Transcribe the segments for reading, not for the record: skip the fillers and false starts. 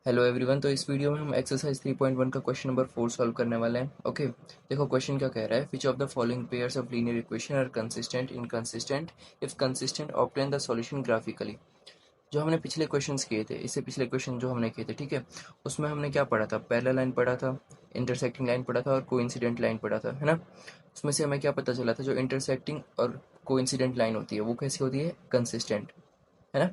Hello everyone. तो इस video में हम एक्सरसाइज 3.1 का क्वेश्चन नंबर 4 सॉल्व करने वाले हैं। ओके, देखो क्वेश्चन क्या कह रहा है। Which of the following pairs of linear equation are consistent inconsistent, if consistent obtain the solution graphically. जो हमने पिछले क्वेश्चंस किए थे, इससे पिछले क्वेश्चन जो हमने किए थे, ठीक है, उसमें हमने क्या पढ़ा था? पैरेलल लाइन पढ़ा था, इंटरसेक्टिंग लाइन पढ़ा था और कोइंसिडेंट लाइन पढ़ा था, है ना। उसमें से हमें क्या पता चला था? जो इंटरसेक्टिंग और कोइंसिडेंट लाइन होती है वो कैसी होती है? कंसिस्टेंट, है ना।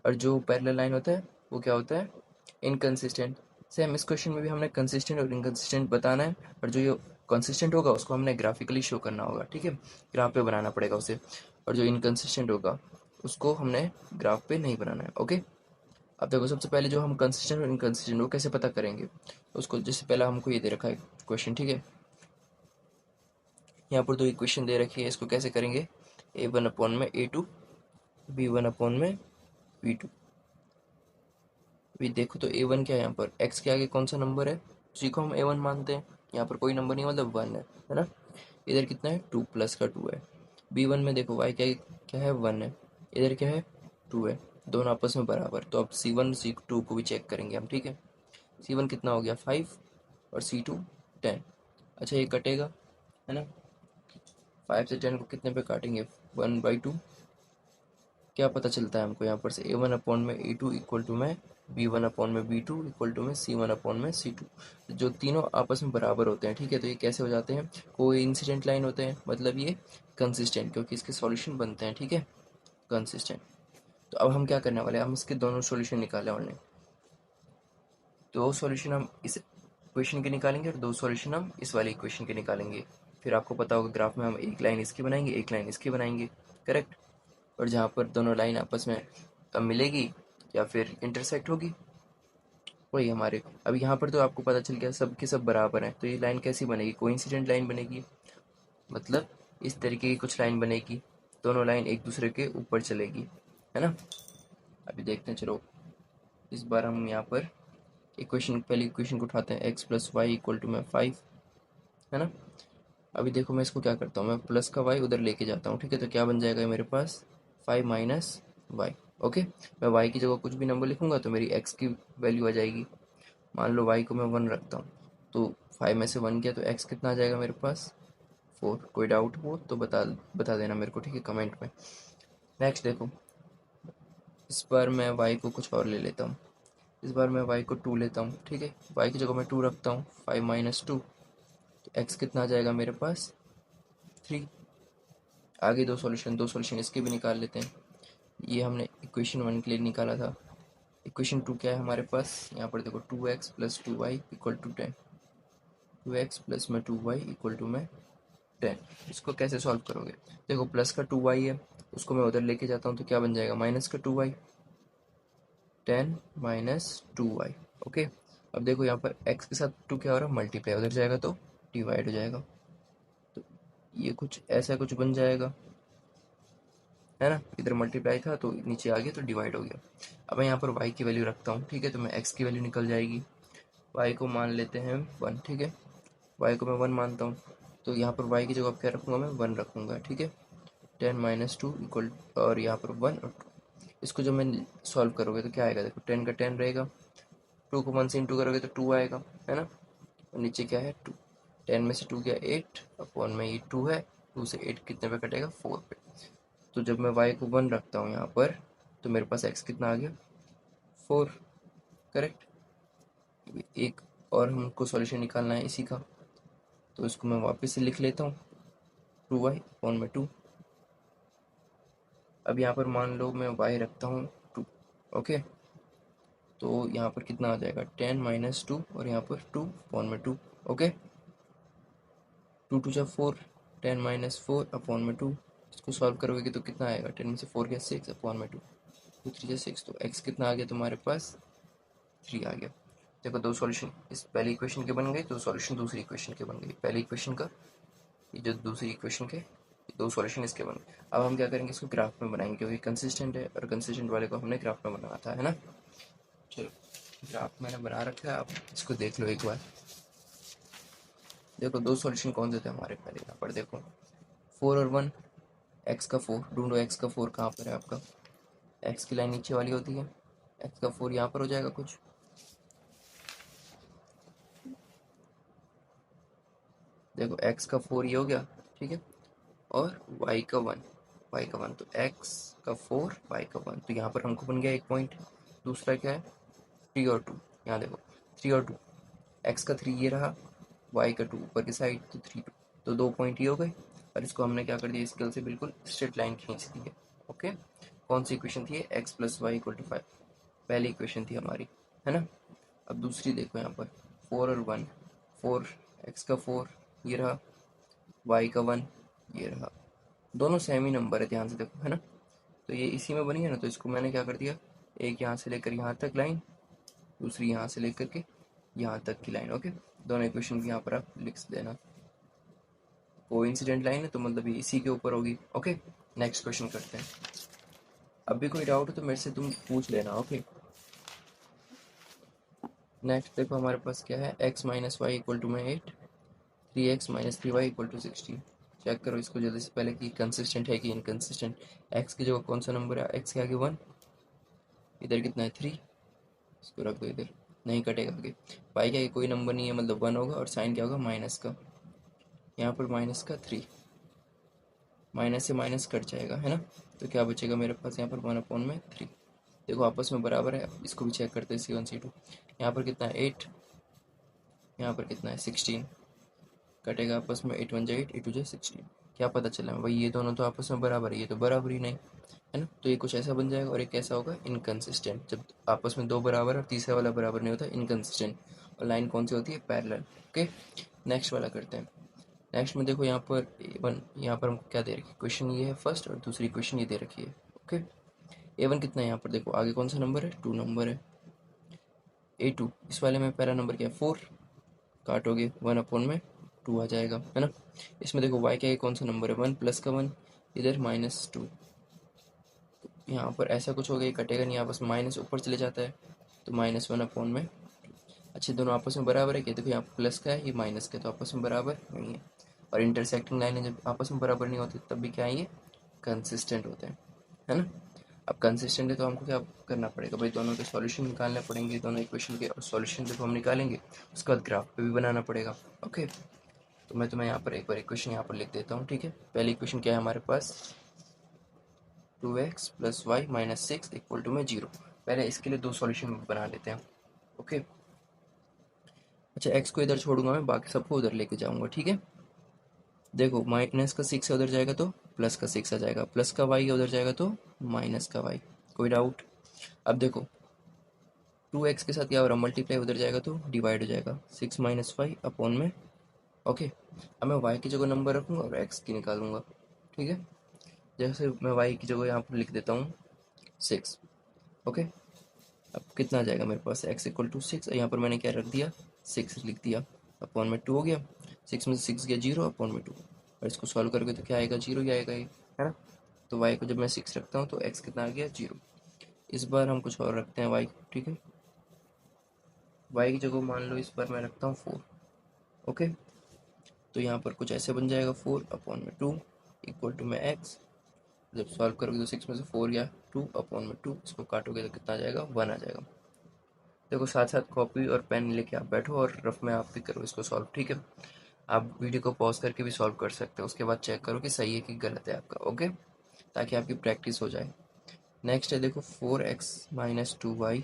और जो पैरेलल लाइन होता है वो क्या होता है? इनकंसिस्टेंट। सेम इस क्वेश्चन में भी हमने कंसिस्टेंट और इनकंसिस्टेंट बताना है, और जो ये कंसिस्टेंट होगा उसको हमने ग्राफिकली शो करना होगा, ठीक है, ग्राफ पे बनाना पड़ेगा उसे। और जो इनकंसिस्टेंट होगा उसको हमने ग्राफ पे नहीं बनाना है। ओके, अब देखो सबसे पहले जो हम कंसिस्टेंट और इनकंसिस्टेंट वो कैसे पता करेंगे उसको। जैसे पहले हमको ये दे रखा है क्वेश्चन, ठीक है, यहाँ पर दो इक्वेशन दे रखी है, इसको कैसे करेंगे? a1/a2, b1/b2। अभी देखो तो a1 क्या है? यहाँ पर x के आगे कौन सा नंबर है? उसी को हम a1 मानते हैं। यहाँ पर कोई नंबर नहीं, मतलब 1 है ना। इधर कितना है? 2 प्लस का 2 है। b1 में देखो y क्या है? 1 है। इधर क्या है? 2 है। दोनों आपस में बराबर, तो अब c1 c2 को भी चेक करेंगे हम, ठीक है। c1 कितना हो गया? 5 और c2 10। अच्छा, ये कटेगा, है ना। 5 से 10 को कितने पे काटेंगे? 1/2। क्या पता चलता है हमको यहाँ पर से? a1/a2 इक्वल टू में b1/b2 इक्वल टू में c1/c2। जो तीनों आपस में बराबर होते हैं, ठीक है, तो ये कैसे हो जाते हैं? कोई इंसिडेंट लाइन होते हैं, मतलब ये कंसिस्टेंट, क्योंकि इसके सॉल्यूशन बनते हैं, ठीक है, कंसिस्टेंट। तो अब हम क्या करने वाले हैं? हम इसके दोनों सॉल्यूशन निकाले हमने। दो सॉल्यूशन हम इस इक्वेशन के निकालेंगे और दो सॉल्यूशन हम इस वाले इक्वेशन के निकालेंगे। फिर आपको पता होगा ग्राफ में हम एक लाइन इसकी बनाएंगे, एक लाइन इसकी बनाएंगे, करेक्ट। और जहाँ पर दोनों लाइन आपस में मिलेगी या फिर इंटरसेक्ट होगी, वही हमारे। अब यहाँ पर तो आपको पता चल गया सब के सब बराबर हैं, तो ये लाइन कैसी बनेगी? कोइंसिडेंट लाइन बनेगी। मतलब इस तरीके की कुछ लाइन बनेगी, दोनों लाइन एक दूसरे के ऊपर चलेगी, है ना। अभी देखते हैं, चलो इस बार हम यहाँ पर इक्वेशन, पहली इक्वेशन को उठाते हैं। X plus y equal to में 5, है ना। अभी देखो मैं इसको क्या करता हूँ, मैं प्लस का वाई उधर लेके जाता हूँ, ठीक है। तो क्या बन जाएगा मेरे पास? 5 माइनस वाई। ओके, मैं वाई की जगह कुछ भी नंबर लिखूंगा तो मेरी एक्स की वैल्यू आ जाएगी। मान लो वाई को मैं 1 रखता हूँ, तो 5 में से 1 किया तो एक्स कितना आ जाएगा मेरे पास? 4। कोई डाउट हो तो बता बता देना मेरे को, ठीक है, कमेंट में। नेक्स्ट देखो, इस बार मैं वाई को कुछ और ले लेता हूँ। इस बार मैं वाई को 2 लेता हूँ, ठीक है। वाई की जगह मैं 2 रखता हूँ, 5 माइनस 2, तो एक्स कितना आ जाएगा मेरे पास? 3। आगे दो सॉल्यूशन इसके भी निकाल लेते हैं। ये हमने इक्वेशन 1 के लिए निकाला था। इक्वेशन 2 क्या है हमारे पास? यहाँ पर देखो 2x plus 2y equal to 10। 2x plus में 2y इक्वल टू में 10। इसको कैसे सॉल्व करोगे? देखो प्लस का 2y है, उसको मैं उधर लेके जाता हूँ तो क्या बन जाएगा? माइनस का 2y। 10 minus 2y। ओके, अब देखो यहाँ पर x के साथ 2 क्या हो रहा है? मल्टीप्लाई, उधर जाएगा तो डिवाइड हो जाएगा। तो ये कुछ ऐसा कुछ बन जाएगा, है ना। इधर मल्टीप्लाई था तो नीचे आ गया तो डिवाइड हो गया। अब मैं यहाँ पर y की वैल्यू रखता हूँ, ठीक है, तो मैं x की वैल्यू निकल जाएगी। y को मान लेते हैं 1, ठीक है। y को मैं 1 मानता हूँ, तो यहाँ पर y की जगह क्या रखूँगा? मैं 1 रखूँगा, ठीक है। 10 माइनस 2 इक्वल, और यहाँ पर 1 और 2। इसको जब मैं सॉल्व करोगे तो क्या आएगा? देखो 10 का 10 रहेगा, 2 को 1 से इंटू करोगे तो 2 आएगा, है ना। और नीचे क्या है? 2। 10 में से 2 गया 8, अपॉन में ये 2 है, 2 से 8 कितने पे कटेगा? 4 पे। तो जब मैं y को 1 रखता हूँ यहाँ पर, तो मेरे पास x कितना आ गया? 4, करेक्ट। एक और हमको सॉल्यूशन निकालना है इसी का, तो इसको मैं वापस से लिख लेता हूँ, 2y अपॉन में 2। अब यहाँ पर मान लो मैं y रखता हूँ 2, ओके। तो यहाँ पर कितना आ जाएगा? 10 माइनस 2 और यहाँ पर 2 अपॉन में 2, ओके। 2 2 जा 4, 10 माइनस 4 अपॉन में 2। इसको सॉल्व करोगे तो कितना आएगा? 10 में से 4 गया 6 अपॉन में 2, 2 3 जा 6, तो x कितना आ गया तुम्हारे पास? 3 आ गया। देखो दो सॉल्यूशन इस पहली इक्वेशन के बन गए, दो सॉल्यूशन दूसरी इक्वेशन के बन गए। पहली इक्वेशन का ये जो दूसरी इक्वेशन के दो सॉल्यूशन इसके बन गए। अब हम क्या करेंगे? इसको ग्राफ में बनाएंगे, क्योंकि कंसिस्टेंट है और कंसिस्टेंट वाले को हमने ग्राफ में बनाना था, है ना। चलो ग्राफ मैंने बना रखा है, आप इसको देख लो एक बार। देखो दो सॉल्यूशन कौन से थे हमारे? पहले यहाँ पर देखो 4 और 1, एक्स का 4 ढूंढो। एक्स का 4 कहाँ पर है आपका? एक्स की लाइन नीचे वाली होती है, एक्स का 4 यहाँ पर हो जाएगा कुछ, देखो एक्स का 4 ये हो गया, ठीक है, और वाई का 1, वाई का 1, तो एक्स का 4 वाई का 1, तो यहाँ पर हमको बन गया एक पॉइंट। दूसरा क्या है, 3 और 2, यहाँ देखो 3 और 2, एक्स का 3 ये रहा, वाई का 2 ऊपर की साइड, तो 3 2, तो 2 पॉइंट ये हो गए। और इसको हमने क्या कर दिया, स्केल से बिल्कुल स्ट्रेट लाइन खींच दी है। ओके, कौन सी इक्वेशन थी, x plus y equal to 5, पहली इक्वेशन थी हमारी, है ना। अब दूसरी देखो यहाँ पर 4 और 1, 4, एक्स का 4 ये रहा, वाई का 1 ये रहा, दोनों सेम ही नंबर है, ध्यान से देखो, है ना। तो ये इसी में बनी है ना, तो इसको मैंने क्या कर दिया, एक यहाँ से लेकर यहाँ तक लाइन, दूसरी यहाँ से लेकर के यहाँ तक की लाइन। ओके, दोनों इक्वेशन यहाँ पर आप लिख देना। कोइंसिडेंट लाइन है तो मतलब ये इसी के ऊपर होगी। ओके, नेक्स्ट क्वेश्चन करते हैं। अब भी कोई डाउट हो तो मेरे से तुम पूछ लेना। ओके, नेक्स्ट देखो हमारे पास क्या है, x minus y equal to में 8, 3x minus 3y equal to 16। Check करो इसको जल्दी से पहले कि कंसिस्टेंट है कि इनकंसिस्टेंट। x की जगह कौन सा नंबर है, x के आगे 1, इधर कितना है 3, इसको रख दो इधर, नहीं कटेगा आगे। y के आगे कोई नंबर नहीं है मतलब 1 होगा, और साइन क्या होगा माइनस का, यहाँ पर माइनस का 3, माइनस से माइनस कट जाएगा, है ना। तो क्या बचेगा मेरे पास यहाँ पर 1/3। देखो आपस में बराबर है, इसको भी चेक करते हैं C1 C2। यहाँ पर कितना है 8, यहाँ पर कितना है 16, कटेगा आपस में 8 1 जा 8, 8 2 जा 16। क्या पता चला भाई, ये दोनों तो आपस में बराबर है, ये तो बराबर ही नहीं, है ना। तो ये कुछ ऐसा बन जाएगा, और एक ऐसा होगा इनकंसिस्टेंट, जब आपस में दो बराबर और तीसरा वाला बराबर नहीं होता, इनकंसिस्टेंट। और लाइन कौन सी होती है, पैरेलल। ओके, नेक्स्ट वाला करते हैं। नेक्स्ट में देखो यहाँ पर A1, यहाँ पर हमको क्या दे रखी है, क्वेश्चन ये है फर्स्ट, और दूसरी क्वेश्चन ये दे रखी है। ओके, A1 कितना है, यहाँ पर देखो आगे कौन सा नंबर है, 2 नंबर है। A2 इस वाले में पहला नंबर क्या है 4, काटोगे 1/2 आ जाएगा, है ना। इसमें देखो y का कौन सा नंबर है 1 प्लस का 1, इधर -2, यहाँ पर ऐसा कुछ हो गया, कटेगा नहीं, आपस में माइनस ऊपर चले जाता है, तो -1/। अच्छे दोनों आपस में बराबर है क्या, देखो यहाँ प्लस का है, ये माइनस का, तो आपस में बराबर नहीं है। और इंटरसेक्टिंग लाइनें जब आपस में बराबर नहीं होती तब भी क्या है, ये कंसिस्टेंट होते हैं, है ना। अब कंसिस्टेंट है तो हमको क्या करना पड़ेगा भाई, दोनों के सॉल्यूशन निकालने पड़ेंगे, दोनों इक्वेशन के, और सॉल्यूशन जब हम निकालेंगे उसके बाद ग्राफ पे भी बनाना पड़ेगा। ओके, तो मैं तुम्हें यहाँ पर एक बार इक्वेशन यहाँ पर लिख देता हूँ, ठीक है। पहली इक्वेशन क्या है हमारे पास, 2x plus y minus 6 equal to में 0। पहले इसके लिए दो सॉल्यूशन बना लेते हैं। ओके, अच्छा x को इधर छोड़ूंगा मैं, बाकी सबको उधर लेके जाऊंगा, ठीक है। देखो माइनस का 6 उधर जाएगा तो प्लस का 6 आ जाएगा, प्लस का y उधर जाएगा तो माइनस का y। कोई डाउट। अब देखो 2x के साथ क्या हो रहा है, मल्टीप्लाई उधर जाएगा तो डिवाइड हो जाएगा, 6 माइनस 5 अपॉन में। ओके, अब मैं y की जगह नंबर रखूँगा और x की निकालूंगा, ठीक है। जैसे मैं y की जगह यहाँ पर लिख देता हूँ 6। ओके, अब कितना आ जाएगा मेरे पास, x इक्वल टू 6, यहाँ पर मैंने क्या रख दिया 6 लिख दिया, अपॉन में 2 हो गया, 6 में से 6 गया 0, अपॉन में 2, और इसको सॉल्व करके तो क्या आएगा 0 ही आएगा ये, है ना। तो y को जब मैं 6 रखता हूँ तो x कितना आ गया 0। इस बार हम कुछ और रखते हैं y को, ठीक है। y की जगह मान लो इस बार मैं रखता हूँ 4। ओके, तो यहाँ पर कुछ ऐसे बन जाएगा 4 अपॉन में 2 इक्वल टू में x। जब सॉल्व करोगे तो 6 में से 4 गया 2 अपॉन में 2, इसको काटोगे तो कितना आ जाएगा 1 आ जाएगा। देखो साथ साथ कॉपी और पेन लेके आप बैठो और रफ में आप भी करो इसको सॉल्व, ठीक है। आप वीडियो को पॉज करके भी सॉल्व कर सकते हो, उसके बाद चेक करो कि सही है कि गलत है आपका। ओके, ताकि आपकी प्रैक्टिस हो जाए। नेक्स्ट है देखो 4x minus 2y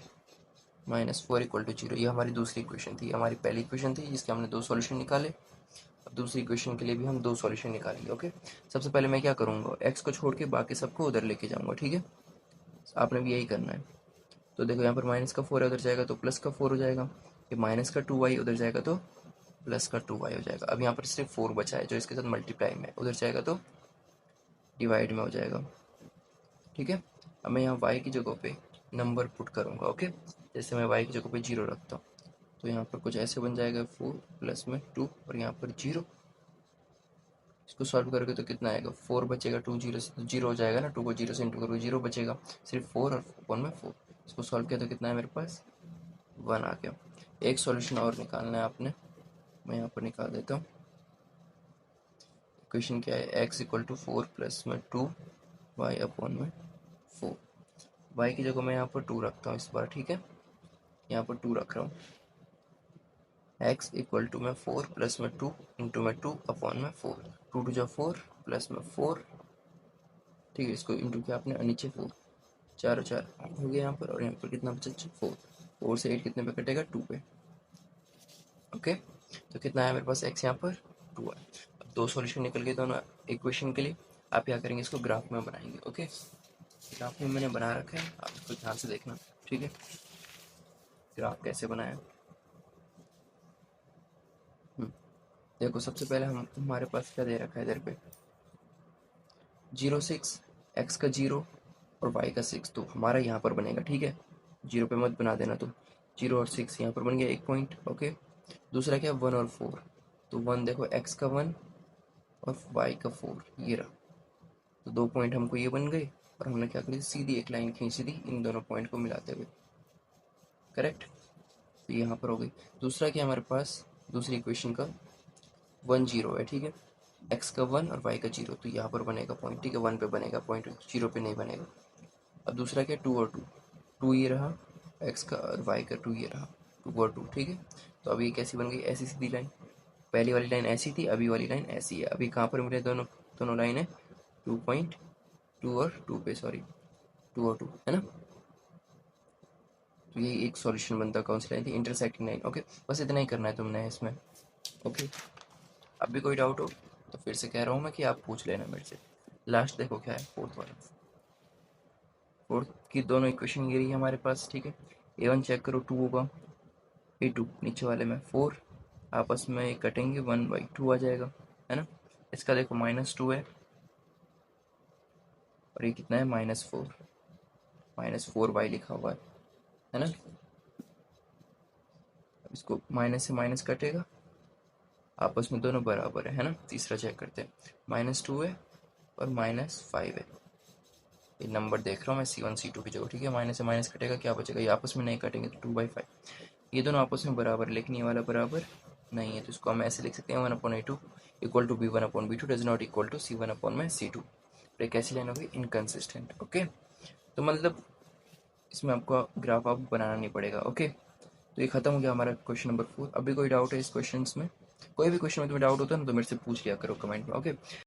minus 4 equal to 0। ये हमारी दूसरी इक्वेशन थी, हमारी पहली इक्वेशन थी जिसके हमने दो सॉल्यूशन निकाले। अब दूसरी इक्वेशन के लिए भी हम दो सॉल्यूशन निकालेंगे। ओके, सबसे पहले मैं क्या करूँगा, x को छोड़ के बाकी सबको उधर लेके जाऊँगा, ठीक है। आपने भी यही करना है। तो देखो यहाँ पर माइनस का 4 है, उधर जाएगा तो प्लस का 4 हो जाएगा, ये माइनस का 2y उधर जाएगा तो प्लस का 2y हो जाएगा। अब यहाँ पर सिर्फ 4 बचा है जो इसके साथ मल्टीप्लाई में, उधर जाएगा तो डिवाइड में हो जाएगा, ठीक है। अब मैं यहाँ y की जगह पे नंबर पुट करूँगा। ओके, जैसे मैं y की जगह पे 0 रखता हूँ तो यहाँ पर कुछ ऐसे बन जाएगा 4 प्लस में 2 और यहाँ पर 0। इसको सॉल्व करोगे तो कितना आएगा 4 बचेगा, 2 0 से तो 0 हो जाएगा ना, 2 को 0 से इंटू करोगे 0 बचेगा, सिर्फ 4 और अपॉन में 4। इसको सॉल्व किया तो कितना है मेरे पास 1 आ गया। एक सॉल्यूशन और निकालना है आपने, मैं यहाँ पर निकाल देता हूँ। इक्वेशन क्या है, x इक्वल टू 4 प्लस में 2 y अपॉन में 4। y की जगह मैं यहाँ पर 2 रखता हूँ इस बार, ठीक है। यहाँ पर 2 रख रहा हूँ, एक्स इक्वल टू में 4 प्लस में 2 इंटू में 2 अपॉन में 4, 2 टू जा 4 प्लस में 4, ठीक है, इसको इंटू किया आपने, नीचे 4, 4 और 4 8 हो गया यहाँ पर, और यहाँ पर कितना बचा 4, 4 से 8 कितने पे कटेगा 2 पे। ओके, तो कितना है मेरे पास एक्स यहाँ पर 2 है। अब दो सॉल्यूशन निकल गए दोनों इक्वेशन के लिए। आप क्या करेंगे, इसको ग्राफ में बनाएंगे। ओके, ग्राफ में मैंने बना रखा है, आप इसको ध्यान से देखना, ठीक है। ग्राफ कैसे बनाया, देखो सबसे पहले हमारे पास क्या दे रखा है इधर पे 0 6, एक्स का 0 और वाई का 6, तो हमारा यहाँ पर बनेगा, ठीक है। 0 पे मत बना देना, तो 0 और 6 यहाँ पर बन गया एक पॉइंट। ओके, दूसरा क्या 1 और 4, तो 1 देखो एक्स का 1 और वाई का 4, ये रहा, तो 2 पॉइंट हमको ये बन गए, और हमने क्या करी, सीधी एक लाइन खींच दी इन दोनों पॉइंट को मिलाते हुए, करेक्ट। तो यहाँ पर हो गई। दूसरा क्या हमारे पास, दूसरी इक्वेशन का 1 0 है, ठीक है, एक्स का 1 और वाई का 0, तो यहाँ पर बनेगा पॉइंट, ठीक है, 1 पे बनेगा पॉइंट, 0 पे नहीं बनेगा। अब दूसरा क्या 2 और 2, 2 ये रहा एक्स का, और वाई का 2 ये रहा, 2 और 2, ठीक है। तो अभी ये कैसी बन गई, ऐसी सीधी लाइन, पहली वाली लाइन ऐसी थी, अभी वाली लाइन ऐसी है। अभी कहाँ पर मिले दोनों, दोनों लाइन है 2.2 और 2 पे, सॉरी 2 और 2 है ना। तो ये एक सॉल्यूशन बनता, कौन सी लाइन थी, इंटरसेक्टिंग लाइन। ओके, बस इतना ही करना है तुमने इसमें। ओके, अब भी कोई डाउट हो तो फिर से कह रहा हूँ मैं कि आप पूछ लेना मेरे से। लास्ट देखो क्या है, फोर्थ वाला, फोर्थ की दोनों इक्वेशन ये रही है हमारे पास, ठीक है। A1 चेक करो 2 होगा, A2 नीचे वाले में 4, आपस में कटेंगे 1/2 आ जाएगा, है ना। इसका देखो -2 है, और ये कितना है -4, -4y लिखा हुआ है ना। अब इसको माइनस से माइनस कटेगा, आपस में दोनों बराबर है ना। तीसरा चेक करते हैं, -2 है और -5 है, ये नंबर देख रहा हूँ मैं C1 C2 की जगह, ठीक है। माइनस से माइनस कटेगा, क्या बचेगा, ये आपस में नहीं कटेंगे, तो 2/5, ये दोनों आपस में बराबर है, लेकिन ये वाला बराबर नहीं है, तो इसको हम ऐसे लिख सकते हैं 1/A2 equal to B1/B2 does not equal to C1/C2। ये कैसी लाइन होगी, इनकन्सिस्टेंट। ओके, तो मतलब इसमें आपको ग्राफ आप बनाना नहीं पड़ेगा। ओके, तो ये खत्म हो गया हमारा क्वेश्चन नंबर 4। अभी कोई डाउट है इस क्वेश्चन में, कोई भी क्वेश्चन में तुम्हें डाउट होता है ना तो मेरे से पूछ लिया करो कमेंट में। ओके।